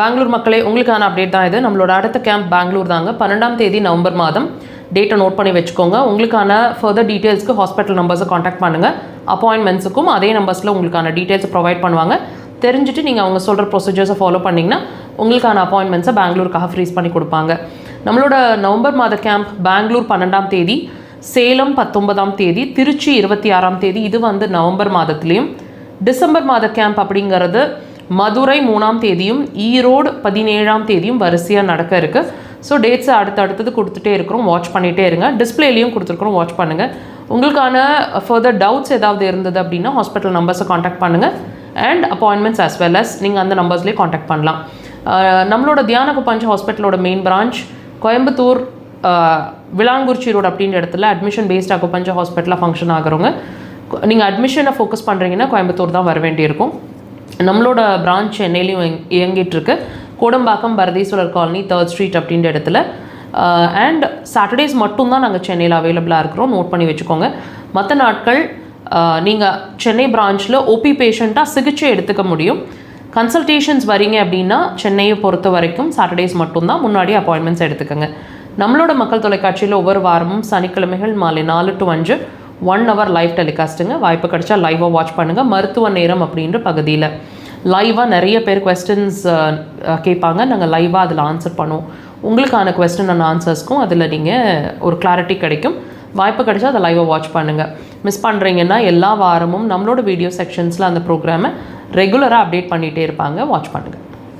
பெங்களூர் மக்களே, உங்களுக்கான அப்டேட் தான் இது. நம்மளோட அடுத்த கேம்ப் பெங்களூர் தாங்க. 12ஆம் தேதி நவம்பர் மாதம். டேட்டை நோட் பண்ணி வச்சுக்கோங்க. உங்களுக்கான ஃபர்தர் டீட்டெயில்ஸ்க்கு ஹாஸ்பிட்டல் நம்பர்ஸை காண்டாக்ட் பண்ணுங்கள். அப்பாயின்மெண்ட்ஸுக்கும் அதே நம்பர்ஸில் உங்களுக்கான டீட்டெயில்ஸை ப்ரொவைட் பண்ணுவாங்க. தெரிஞ்சுட்டு நீங்கள் அவங்க சொல்கிற ப்ரொசீஜர்ஸை ஃபாலோ பண்ணிங்கன்னா உங்களுக்கான அப்பாயின்மெண்ட்ஸை பெங்களூருக்காக ஃப்ரீஸ் பண்ணி கொடுப்பாங்க. நம்மளோட நவம்பர் மாத கேம்ப் பெங்களூர் 12ஆம் தேதி, சேலம் 19ஆம் தேதி, திருச்சி 26ஆம் தேதி. இது வந்து நவம்பர் மாதத்துலேயும். டிசம்பர் மாத கேம்ப் அப்படிங்கிறது மதுரை 3ஆம் தேதியும் ஈரோடு 17ஆம் தேதியும் வரிசையாக நடக்க இருக்குது. ஸோ டேட்ஸை அடுத்தது கொடுத்துட்டே இருக்கிறோம், வாட்ச் பண்ணிகிட்டே இருங்க. டிஸ்பிளேலையும் கொடுத்துருக்குறோம், வாட்ச் பண்ணுங்கள். உங்களுக்கான ஃபர்தர் டவுட்ஸ் ஏதாவது இருந்தது அப்படின்னா ஹாஸ்பிட்டல் நம்பர்ஸை காண்டாக்ட் பண்ணுங்கள். And appointments as well as நீங்கள் அந்த நம்பர்ஸ்லேயே காண்டாக்ட் பண்ணலாம். நம்மளோட தியான குப்பஞ்ச் ஹாஸ்பிட்டலோட main branch Coimbatore Vilankurichi road அப்படின்ற இடத்துல அட்மிஷன் பேஸ்ட் அக்குபஞ்ச ஹாஸ்பிட்டலாக ஃபங்க்ஷன் ஆகிறவங்க, நீங்கள் அட்மிஷனை ஃபோக்கஸ் பண்ணுறீங்கன்னா கோயம்புத்தூர் தான் வர வேண்டியிருக்கும். நம்மளோட பிரான்ச் சென்னையிலையும் இயங்கிட்டுருக்கு. Kodambakkam Bharatheeswarar colony 3rd street அப்படின்ற இடத்துல. அண்ட் சாட்டர்டேஸ் மட்டும்தான் நாங்கள் சென்னையில் அவைலபிளாக இருக்கிறோம், நோட் பண்ணி வச்சுக்கோங்க. மற்ற நாட்கள் நீங்கள் சென்னை பிரான்ச்சில் ஓபி பேஷண்ட்டாக சிகிச்சை எடுத்துக்க முடியும். கன்சல்டேஷன்ஸ் வரீங்க அப்படின்னா சென்னையை பொறுத்த வரைக்கும் சாட்டர்டேஸ் மட்டும்தான், முன்னாடி அப்பாயின்மெண்ட்ஸ் எடுத்துக்கோங்க. நம்மளோட மக்கள் தொலைக்காட்சியில் ஒவ்வொரு வாரமும் சனிக்கிழமைகள் மாலை 4 to 5 1 hour லைவ் டெலிகாஸ்ட்டுங்க. வாய்ப்பு கிடைச்சா லைவாக வாட்ச் பண்ணுங்கள். மருத்துவ நேரம் அப்படின்ற பகுதியில் லைவாக நிறைய பேர் கொஸ்டின்ஸ் கேட்பாங்க. நாங்கள் லைவாக அதில் ஆன்சர் பண்ணுவோம். உங்களுக்கான கொஸ்டின் அண்ட் ஆன்சர்ஸ்க்கும் அதில் நீங்கள் ஒரு கிளாரிட்டி கிடைக்கும். வாய்ப்பு கிடைச்சா அதை லைவாக வாட்ச் பண்ணுங்கள். மிஸ் பண்ணுறீங்கன்னா எல்லா வாரமும் நம்மளோட வீடியோ செக்ஷன்ஸில் அந்த ப்ரோக்ராமை ரெகுலராக அப்டேட் பண்ணிகிட்டே இருப்பாங்க, வாட்ச் பண்ணுங்கள்.